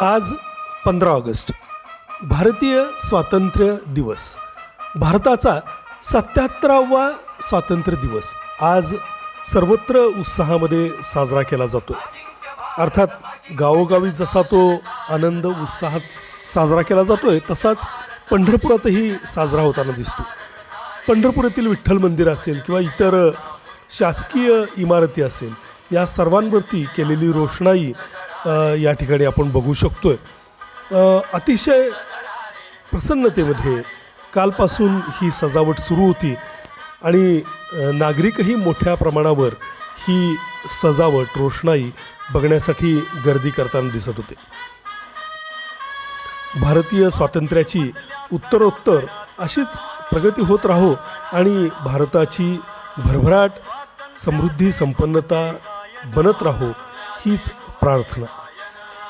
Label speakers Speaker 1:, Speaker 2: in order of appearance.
Speaker 1: आज 15 ऑगस्ट भारतीय स्वातंत्र्य दिवस, भारताचा 77वा स्वातंत्र्य दिवस आज सर्वत्र उत्साहामध्ये साजरा केला जातो। अर्थात गावोगावी जसा तो आनंद उत्साहात साजरा केला जातोय तसाच पंढरपुरातही साजरा होताना दिसतो। पंढरपुरातील विठ्ठल मंदिर असेल किंवा इतर शासकीय इमारती असेल, या सर्वांवरती केलेली रोषणाई या ठिकाणी आपण बघू शकतोय। अतिशय प्रसन्नतेमध्ये कालपासून ही सजावट सुरू होती आणि नागरिकही मोठ्या प्रमाणावर ही सजावट रोषणाई बघण्यासाठी गर्दी करताना दिसत होते। भारतीय स्वातंत्र्याची उत्तरोत्तर अशीच प्रगती होत राहो आणि भारताची भरभराट समृद्धी संपन्नता बनत राहो हीच प्रार्थना।